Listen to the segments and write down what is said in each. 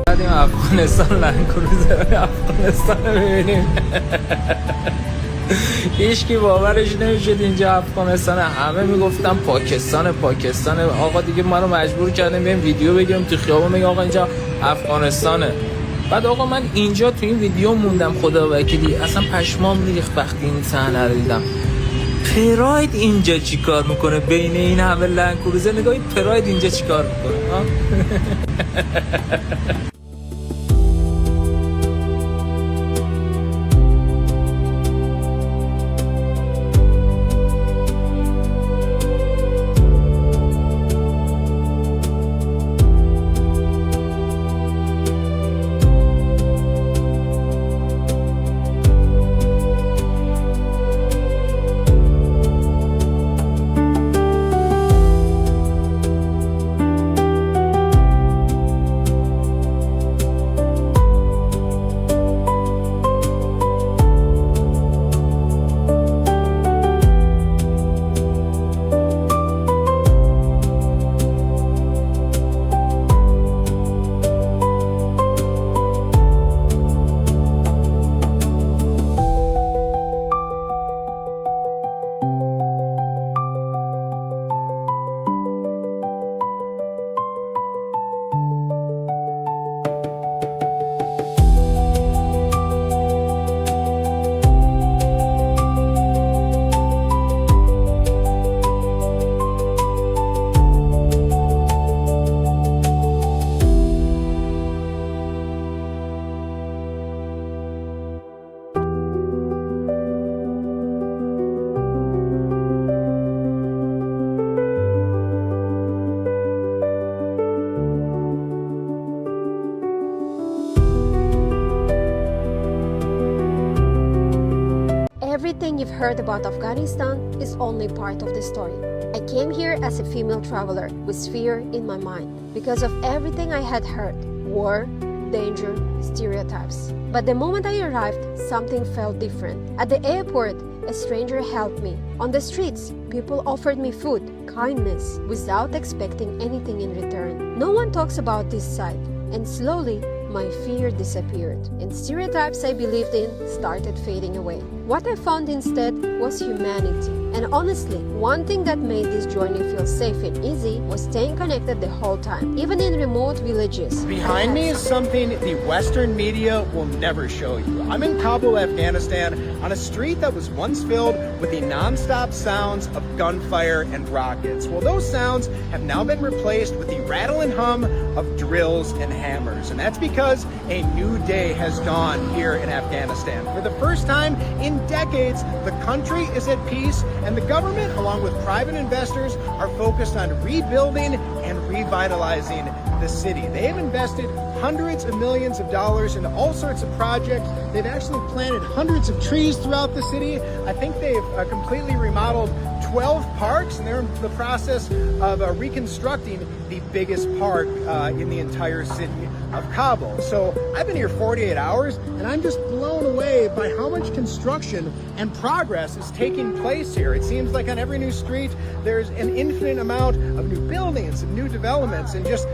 بعدیم افغانستان لنکروزر افغانستان رو ببینیم. هیچکی باورش نمیشد اینجا افغانستان. همه میگفتن پاکستان. آقا دیگه ما رو مجبور کردیم بریم ویدیو بگیریم تو خیابون بگیم آقا اینجا افغانستانه. بعد آقا من اینجا تو این ویدیو موندم خدا وکیلی، اصلا پشمام ریخت وقتی این صحنه رو دیدم. پراید اینجا چیکار میکنه بین این همه لنکروزر؟ نگاهی پراید اینجا چیکار میکنه؟ Everything you've heard about Afghanistan is only part of the story. I came here as a female traveler with fear in my mind because of everything I had heard: war, danger, stereotypes. But the moment I arrived, something felt different. At the airport, a stranger helped me. On the streets, people offered me food, kindness, without expecting anything in return. No one talks about this side, and slowly, my fear disappeared, and stereotypes I believed in started fading away. What I found instead was humanity. And honestly, one thing that made this journey feel safe and easy was staying connected the whole time, even in remote villages. Behind me is something the Western media will never show you. I'm in Kabul, Afghanistan, on a street that was once filled with the non-stop sounds of gunfire and rockets. Well, those sounds have now been replaced with the rattle and hum of drills and hammers. And that's because a new day has dawned here in Afghanistan. For the first time in decades, the country is at peace, and the government, along with private investors, are focused on rebuilding and revitalizing the city. They have invested hundreds of millions of dollars in all sorts of projects. They've actually planted hundreds of trees throughout the city. I think they've completely remodeled 12 parks, and they're in the process of reconstructing the biggest park in the entire city of Kabul. So I've been here 48 hours, and I'm just blown away by how much construction and progress is taking place here. It seems like on every new street, there's an infinite amount of new buildings and new developments, and just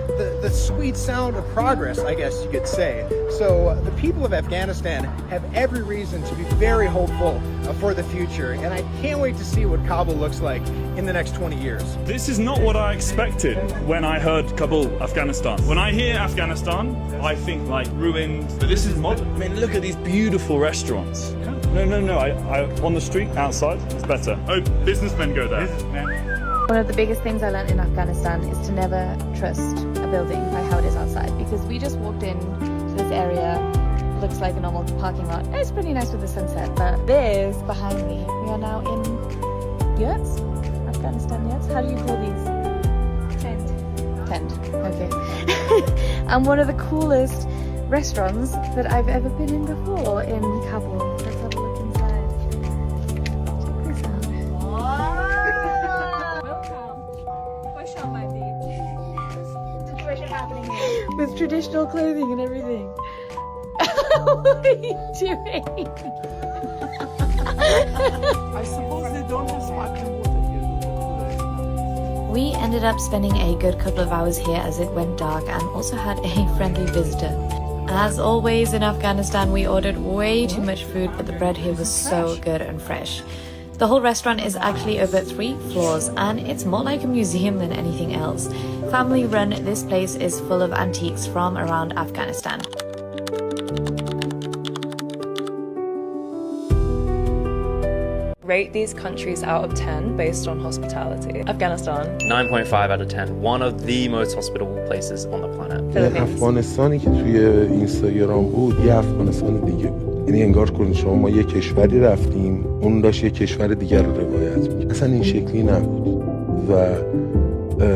the sweet sound of progress, I guess you could say. So the people of Afghanistan have every reason to be very hopeful for the future, and I can't wait to see what Kabul looks like in the next 20 years. This is not what I expected when I heard Kabul, Afghanistan. When I hear Afghanistan, I think like ruins, but this is modern. I mean, look at these beautiful restaurants. No, I on the street outside, it's better. Oh, businessmen go there. One of the biggest things I learned in Afghanistan is to never trust a building by how it is outside, because we just walked in to this area, looks like a normal parking lot. It's pretty nice with the sunset, but this behind me, we are now in yurts, Afghanistan yurts. How do you call these? Tent, okay. And one of the coolest restaurants that I've ever been in before in Kabul. Let's have a look inside. Check this out. Welcome. Push on my feet. Situation happening here. With traditional clothing and everything. What are you doing? I suppose they don't have sparkling water here. We ended up spending a good couple of hours here as it went dark and also had a friendly visitor. As always in Afghanistan, we ordered way too much food, but the bread here was so good and fresh. The whole restaurant is actually over 3 floors and it's more like a museum than anything else. Family run, this place is full of antiques from around Afghanistan. Rate these countries out of 10 based on hospitality. Afghanistan. 9.5 out of 10. One of the most hospitable places on the planet. Philippines. افغانستانی که توی اینستاگرام بود یه افغانستان دیگه بود. یعنی انگار کنید شما ما یه کشوری رفتیم اون داشت یه کشور دیگر رو روایت می‌کرد. اصلا این شکلی نبود و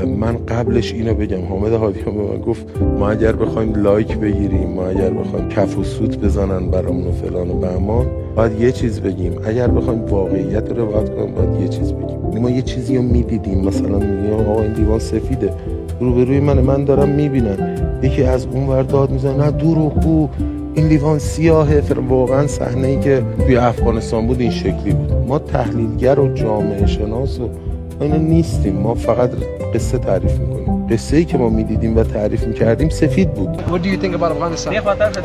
من قبلش اینو بگم حامد هادیان به من گفت ما اگر بخوایم لایک بگیریم ما اگر بخوایم کف و سوت بزنن برامون و فلان و بهمان باید یه چیز بگیم اگر بخوایم واقعیت رو روایت کنیم باید یه چیز بگیم ما یه چیزی رو میدیدیم مثلا میگیم آقا این دیوان سفیده روبروی من دارم میبینم یکی از اون ور داد میزنه نه دروغگو این لیوان سیاهه واقعا صحنه‌ای که توی افغانستان بود این شکلی بود ما تحلیلگر و جامعه شناس و اینا نیستیم ما فقط قصه تعریف میکنیم قصه‌ای که ما میدیدیم و تعریف میکردیم سفید بود. What do you think about Afghanistan?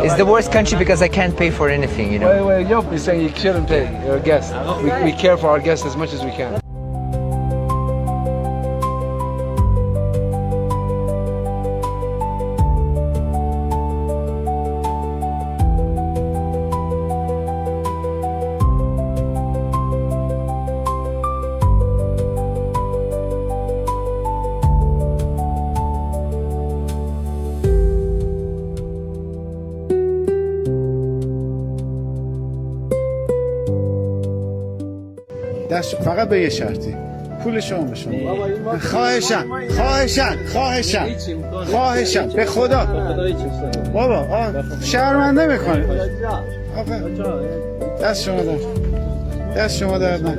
It's the worst country because I can't pay for anything, you know. Well, you're saying you shouldn't pay your guests. We care for our guests as much as we can. فقط به یه شرطی پول شما به شما خواهشم به خدا بابا شرمنده میکنه دست شما در نه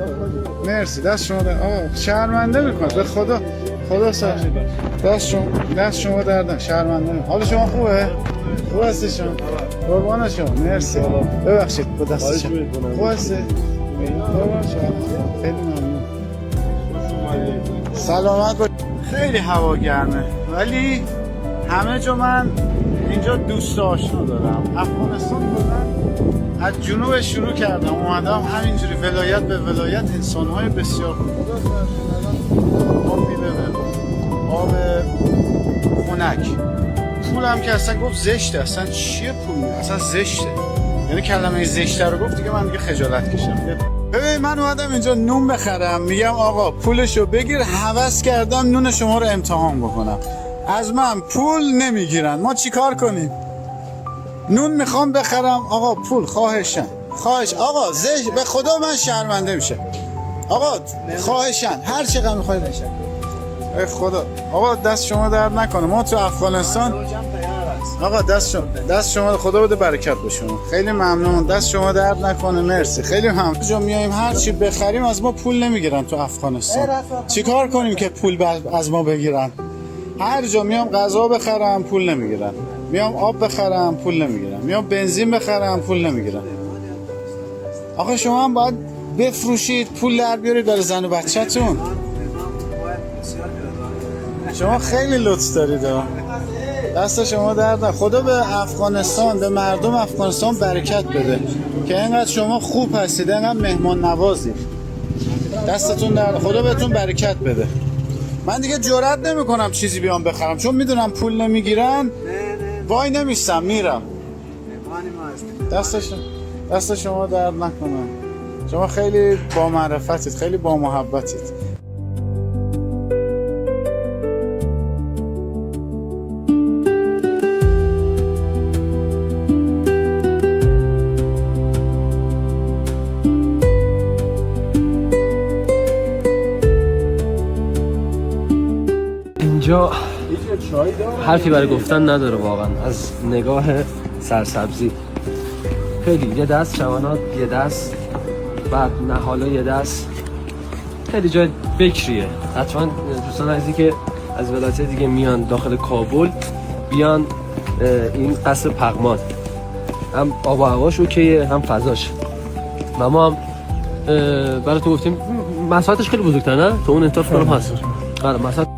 مرسی دست شما در شرمنده میکنه به خدا سر دست شما در نه شرمنده میکنه حال شما خوبه؟ خوب هستی شما؟ قربان شما مرسی ببخشید با دست شما خوب هستی؟ خیلی ممنون سلامت باش خیلی هوا گرمه ولی همه جا من اینجا دوست آشنا دارم افغانستان من از جنوب شروع کردم اومدم همینجوری ولایت به ولایت انسان‌های بسیار خوب آب میبه آب خنک پولم که اصلا گفت زشته اصلا چیه پول اصلا زشته یعنی کلمه زشته رو گفت دیگه من دیگه خجالت کشم ببین من اومدم اینجا نون بخرم میگم آقا پولشو بگیر هوس کردم نون شما رو امتحان بکنم از من پول نمیگیرن ما چی کار کنیم نون میخوام بخرم آقا پول خواهش آقا به خدا من شرمنده میشه آقا خواهشن هر چقدر میخوای بشه ای خدا آقا دست شما درد نکنه ما تو افغانستان آقا دست شما خدا بده برکت به شما خیلی ممنون دست شما درد نکنه مرسی خیلی ممنون جا میایم هر چی بخریم از ما پول نمیگیرن تو افغانستان چیکار کنیم که پول از ما بگیرن هر جا میام غذا بخرم پول نمیگیرن میام آب بخرم پول نمیگیرن میام بنزین بخرم پول نمیگیرن آقا شما هم باید بفروشید پول در بیارید برای زن و بچه‌تون شما خیلی لطف دارید دست شما درد خدا به افغانستان به مردم افغانستان برکت بده که اینقدر شما خوب هستید اینقدر مهمان نوازید دستتون درد خدا بهتون برکت بده من دیگه جرئت نمیکنم چیزی بیام بخرم چون میدونم پول نمیگیرن وای نمیستم میرم دست شما درد نکنه شما خیلی با معرفتید خیلی با محبتید اینجا حرفی برای گفتن نداره واقعا از نگاه سرسبزی خیلی یه دست شوانات یه دست بعد نهالا یه دست خیلی جای بکریه حتما دوستان عزیزی که از ولایت دیگه میان داخل کابل بیان این قصر پغمان هم آب و هواش اوکیه هم فضاش ما هم برای تو گفتیم مساحتش خیلی بزرگتر نه؟ تو اون انتاف کنم هست بله مثلا